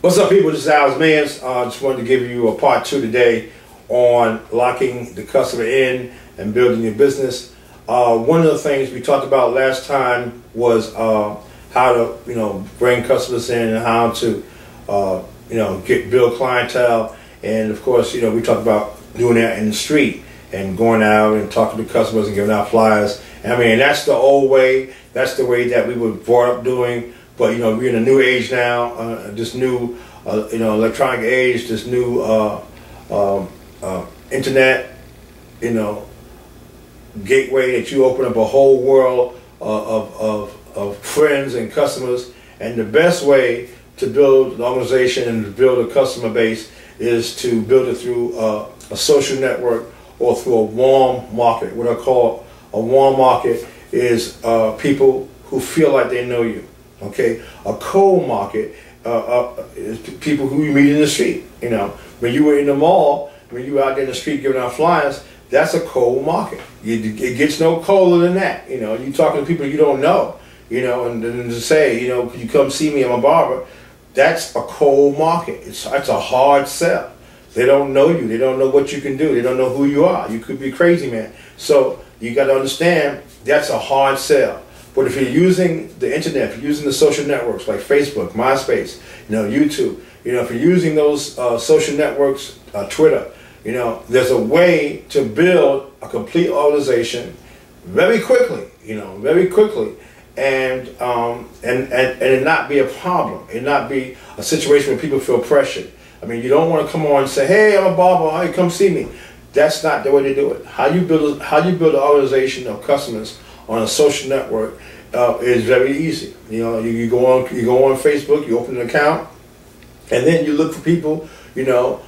What's up, people? This is Alsmillions. I just wanted to give you a part 2 today on locking the customer in and building your business. One of the things we talked about last time was how to bring customers in and how to build clientele. And of course, we talked about doing that in the street and going out and talking to customers and giving out flyers. I mean, that's the old way. That's the way that we were brought up doing. But we're in a new age now, this new electronic age, this new internet, gateway that you open up a whole world of friends and customers. And the best way to build an organization and to build a customer base is to build it through a social network or through a warm market. What I call a warm market is people who feel like they know you. Okay, a cold market is people who you meet in the street. When you were in the mall, when you were out there in the street giving out flyers, that's a cold market. It gets no colder than that. You talking to people you don't know. And then to say, could you come see me? I'm a barber. That's a cold market. It's a hard sell. They don't know you. They don't know what you can do. They don't know who you are. You could be crazy, man. So you got to understand that's a hard sell. But if you're using the internet, if you're using the social networks like Facebook, MySpace, YouTube, if you're using those social networks, Twitter, there's a way to build a complete organization very quickly, and it not be a problem, it not be a situation where people feel pressured. I mean, you don't want to come on and say, "Hey, I'm a barber, hey, come see me." That's not the way to do it. How you build an organization of customers on a social network is very easy. You go on Facebook, you open an account, and then you look for people, who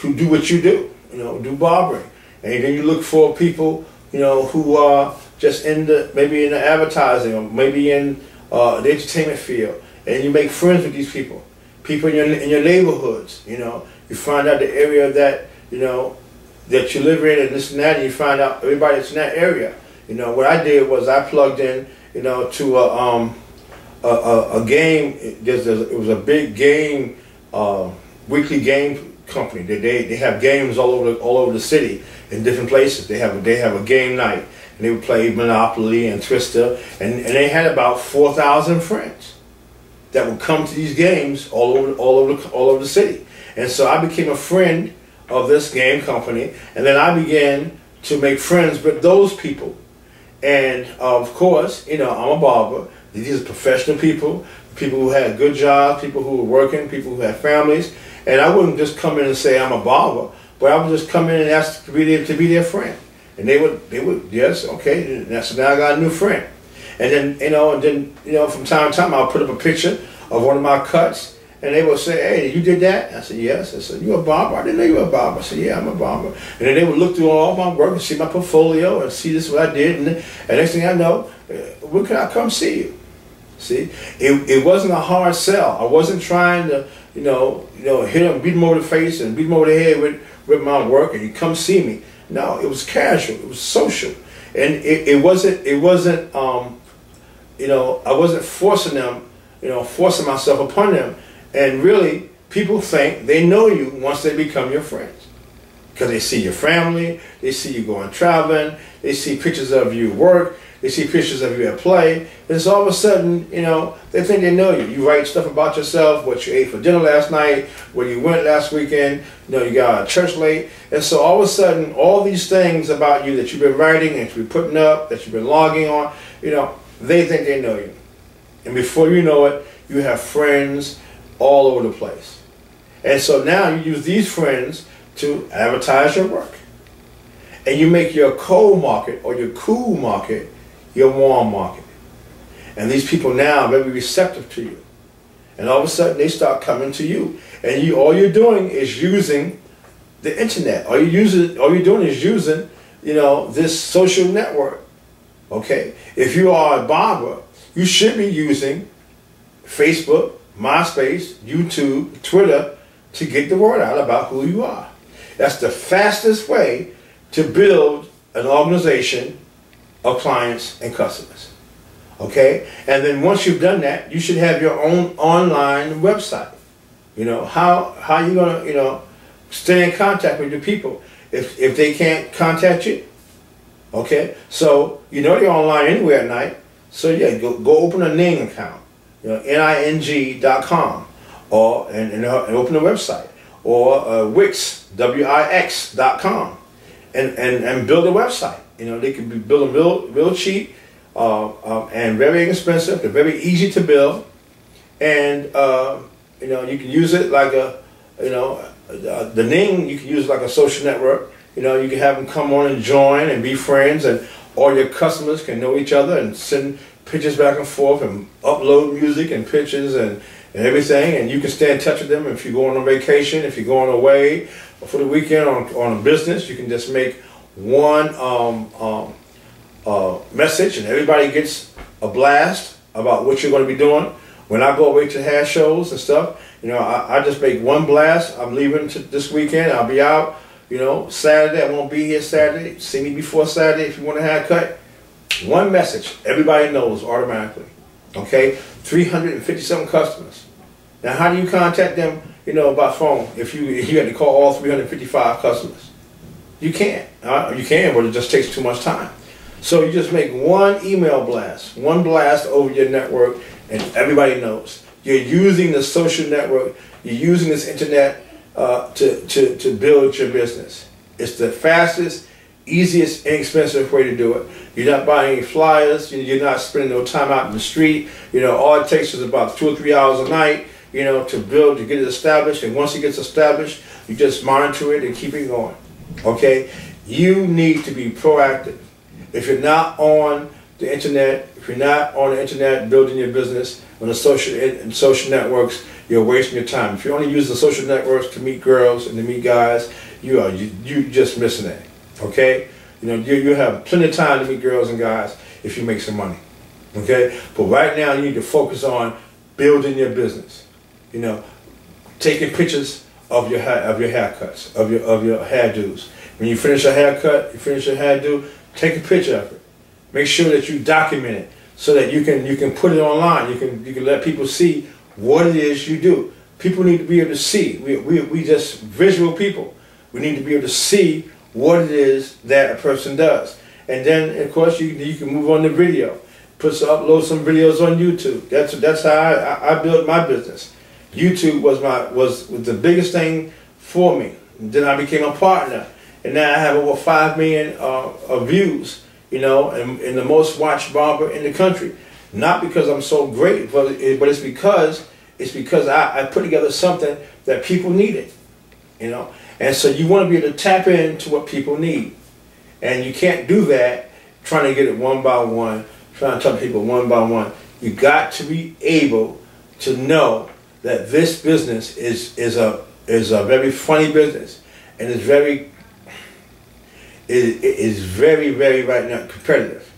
do what you do, do barbering, and then you look for people, who are just maybe in the advertising or maybe in the entertainment field, and you make friends with these people in your neighborhoods. You find out the area that that you live in and this and that, and you find out everybody that's in that area. What I did was I plugged in, to a game. It was a big game, weekly game company. They have games all over the city in different places. They have a game night, and they would play Monopoly and Twister, and they had about 4,000 friends that would come to these games all over the city. And so I became a friend of this game company, and then I began to make friends with those people. And of course, I'm a barber. These are professional people who had good jobs, people who were working, people who had families. And I wouldn't just come in and say I'm a barber, but I would just come in and ask to be their friend. And they would, yes, okay. So now I got a new friend. And then, from time to time, I'll put up a picture of one of my cuts. And they would say, "Hey, you did that?" I said, "Yes." I said, "You a barber?" "I didn't know you were a barber." I said, "Yeah, I'm a barber." And then they would look through all my work and see my portfolio and see this what I did. And next thing I know, when can I come see you? See, it wasn't a hard sell. I wasn't trying to, hit them, beat them over the face and beat them over the head with my work and you come see me. No, it was casual. It was social, and it wasn't. I wasn't forcing them, forcing myself upon them. And really, people think they know you once they become your friends. Because they see your family, they see you going traveling, they see pictures of you at work, they see pictures of you at play. And so all of a sudden, they think they know you. You write stuff about yourself, what you ate for dinner last night, where you went last weekend, you got out of church late. And so all of a sudden, all these things about you that you've been writing and you've been putting up, that you've been logging on, they think they know you. And before you know it, you have friends all over the place. And so now you use these friends to advertise your work. And you make your cold market or your cool market your warm market. And these people now are very receptive to you. And all of a sudden they start coming to you. And all you're doing is using the internet. All you're doing is using, this social network. Okay? If you are a barber, you should be using Facebook, MySpace, YouTube, Twitter to get the word out about who you are. That's the fastest way to build an organization of clients and customers. Okay, and then once you've done that, you should have your own online website. You know, how you gonna, you know, stay in contact with your people if they can't contact you? Okay, so you know they're online anywhere at night. So yeah, go open a Ning account, you know, ning.com, or and open a website, or Wix, wix.com, and build a website. You know, they can be built real cheap, and very inexpensive. They're very easy to build, and you know, you can use it like a, you know, the Ning, you can use it like a social network. You know, you can have them come on and join and be friends, and all your customers can know each other and send pictures back and forth and upload music and pictures and everything, and you can stay in touch with them. If you're going on vacation, if you're going away for the weekend on a business, you can just make one message, and everybody gets a blast about what you're going to be doing. When I go away to hair shows and stuff, you know, I just make one blast. I'm leaving this weekend. I'll be out, you know, Saturday. I won't be here Saturday. See me before Saturday if you want a haircut. One message, everybody knows automatically. Okay, 357 customers. Now, how do you contact them, you know, by phone if you had to call all 355 customers? You can't. You can, but it just takes too much time. So you just make one email blast, one blast over your network, and everybody knows. You're using the social network, you're using this internet to build your business. It's the fastest, easiest, inexpensive way to do it. You're not buying any flyers, you're not spending no time out in the street. You know, all it takes is about 2 or 3 hours a night, you know, to build, to get it established. And once it gets established, you just monitor it and keep it going. Okay? You need to be proactive. If you're not on the internet, if you're not on the internet building your business on the social networks, you're wasting your time. If you only use the social networks to meet girls and to meet guys, you just missing it. Okay? You know, you have plenty of time to meet girls and guys if you make some money. Okay? But right now you need to focus on building your business. You know, taking pictures of your haircuts, of your hairdos. When you finish a haircut, you finish a hairdo, take a picture of it. Make sure that you document it so that you can put it online. You can let people see what it is you do. People need to be able to see. We just visual people. We need to be able to see what it is that a person does. And then, of course, you can move on to video. Upload some videos on YouTube. That's how I built my business. YouTube was the biggest thing for me. Then I became a partner, and now I have over 5 million views. You know, and the most watched barber in the country. Not because I'm so great, but it's because I put together something that people needed. You know, and so you want to be able to tap into what people need, and you can't do that trying to get it one by one, trying to tell people one by one. You got to be able to know that this business is a very funny business, and it's very very right now competitive.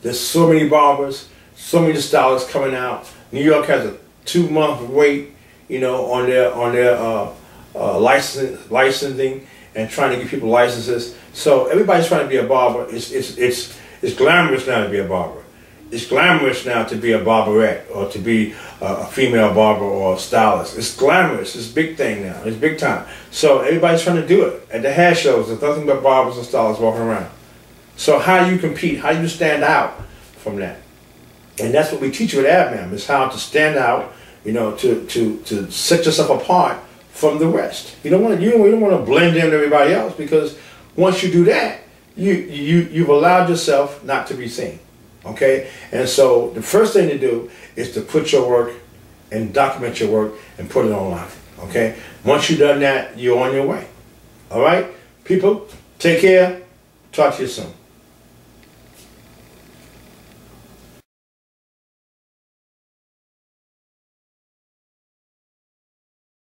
There's so many barbers, so many stylists coming out. New York has a 2-month wait, you know, on their licensing and trying to get people licenses. So everybody's trying to be a barber. It's glamorous now to be a barber. It's glamorous now to be a barberette or to be a female barber or a stylist. It's glamorous. It's a big thing now. It's big time. So everybody's trying to do it. At the hair shows, there's nothing but barbers and stylists walking around. So how do you compete? How do you stand out from that? And that's what we teach you at ABMAAM, is how to stand out, you know, to set yourself apart from the rest. You don't want to blend in with everybody else, because once you do that, you've allowed yourself not to be seen. Okay? And so the first thing to do is to put your work and document your work and put it online. Okay? Once you've done that, you're on your way. All right? People, take care. Talk to you soon.